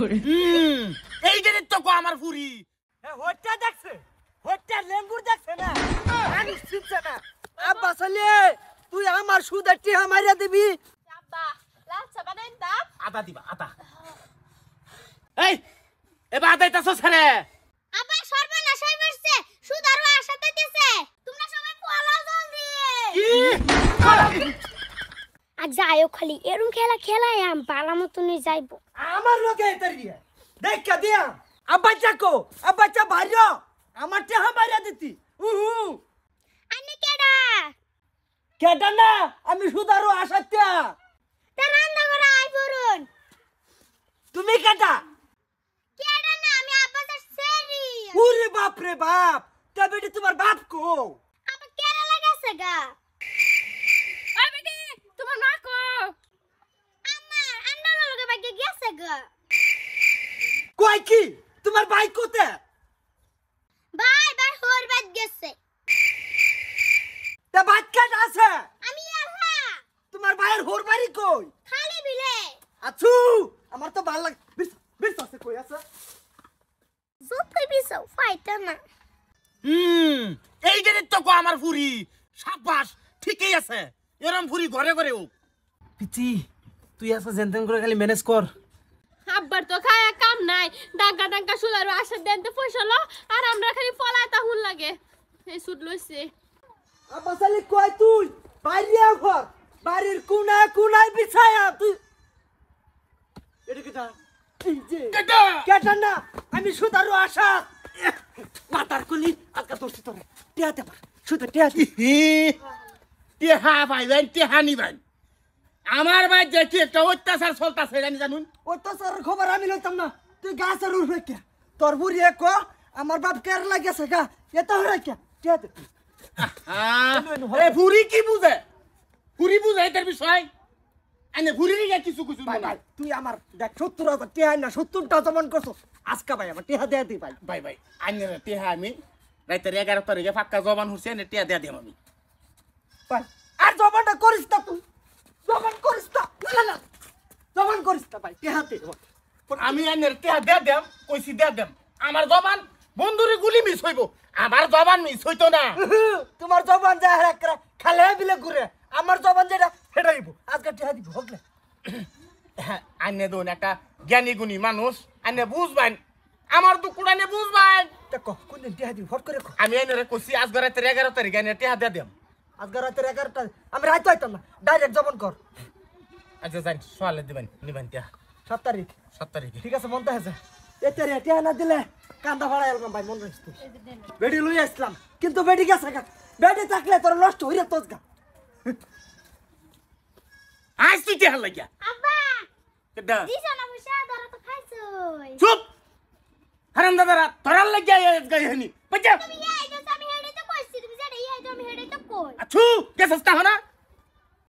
এই যে তো কো আমার ফুরি হইটা দেখছে হইটা লেঙ্গুর দেখছে না মানুষ চিনছে না আব্বা সালে তুই আমার সুদের টিহা মাইরা দিবি আব্বা লাচ্ছা বানাই দাও আদা দিবা আদা এই এবার আদাইতাছ ছেড়ে আব্বা সর্বনাশ হই বসছে সুদারু আশা দিতেছে তোমরা সবাই পালাও জলদি আজ যাইও খালি এরম খেলা খেলাই আম পালা মতনই যাইবো আমার লোকে এতরিয়া দেখা দিয়া আব্বা চাকো আব্বা চা ভাইরো আমার টিহা মাইরা দিতি আনি কেডা কেডা না আমি সুদারু আসাত্যা তে রান্না করে আই পড়ুন তুমি কেডা কেডা না আমি আব্বা তার সেরি ওরে বাপ রে বাপ তা বেটি তোমার বাপ কো আব্বা কেডা লাগাছে গা ওই বেটি তোমার মা কো আমার আন্ডা লগে বাগে গেছে গা কই কি তোমার ভাই কোতে বাই বাই হোর বাদ গেছে তা ভাত কাট আছে আমি আহা তোমার ভাইয়ের হোর বাড়ি কই খালি বিলে আছু আমার তো ভালো লাগে বিশ আছে কই আছে যতই বিসাও ফাইটা না এই যে তো কো আমার ফুরি সাবাস ঠিকই আছে এরম ফুরি ঘরে ঘরে ও পিচি তুই আসা জেনতেন করে খালি ম্যানেজ কর আব্বার তো খায়া কাম নাই ডাঙ্কা ডাঙ্কা সুলারু আশা দেনতে পয়সালো আর আমরা খালি পলাতা হুন লাগে এই সুদ লইছে আব্বা সালি কই তুই বাইরে ঘর বাড়ির কোনা কোনায় বিছায়া তুই এটা কেটা এই যে কেটা কেটা না আমি সুদারু আশা মাতার কুলি আজকা তোরছি তোরে টিয়াতে পার সুদা টিয়াতে টেহা ভাইবেন টেহা নিবেন আমার ভাই দেখি একটা অত্যাচার চলতেছে জানি জানুন ওই তো স্যার খবর আমি লইতাম না তুই গাছের উঠবে কে তোর বুড়িয়ে ক আমার বাপ কেরালা গেছে গা এটা হরে কে টিয়াতে এ ফুরি কি বুঝে ফুরি বুঝে এটার বিষয় এনে ফুরি নিয়ে কিছু কিছু ভাই নাই ভাই তুই আমার দেখ 70,000 টিয়া না 70টা জমান করছো আজকা ভাই আমার টিয়া দেয়া দি ভাই ভাই ভাই আইনের টেহা আমি রাইতের 11 তারিখে ফাক্কা জবান হচ্ছে এনে টেহা দেয়া দিম আমি ভাই আর জমানটা করিস না তুই জমান করিস না না না জমান করিস না ভাই টিয়াতে আমি আইনের টেহা দেয়া দেম কইছি দেয়া দেম আমার জবান বন্ধুরে গুলি মিস হইব আমার জবান মিস হইতো না তোমার জবান যা হেরাক করে খালে বিলে ঘুরে আমার জবান যেটা হেরাইব আজকে টিয়া দিব হকলে আইনে দোন একটা জ্ঞানী গুণী মানুষ আইনে বুঝবেন আমার দুকুড়ানে বুঝবেন তা কহ কোন দিন টিয়া দিব হট করে কহ আমি আইনের কইছি আজ রাতের 11 তারিখে আইনের টেহা দেয়া দেম আজকে রাতের 11টা আমি রাইতে আইতাম না ডাইরেক্ট জবান কর আচ্ছা জান সোয়ালে দিবেন নিবেন টেহা 7 তারিখ 7 তারিখে ঠিক আছে মনতে আছে এতে রে টিয়া না দিলে কান্দা ভাড়া এলাম ভাই মন রাখিস তুই বেডি লই আসলাম কিন্তু বেডি গেছে গা বেডি থাকলে তোর নষ্ট হইরে তোজ গা আজ তুই টেহা লাগিয়া আব্বা কেডা দিছো না মুশা ধরা তো খাইছই চুপ হারাম দাদারা তোরার লাগিয়া গাই হনি বাচ্চা তুমি এই যে আমি হেডে তো কইছি তুমি যেটা এই যে আমি হেডে তো কই আছু কে সস্তা হনা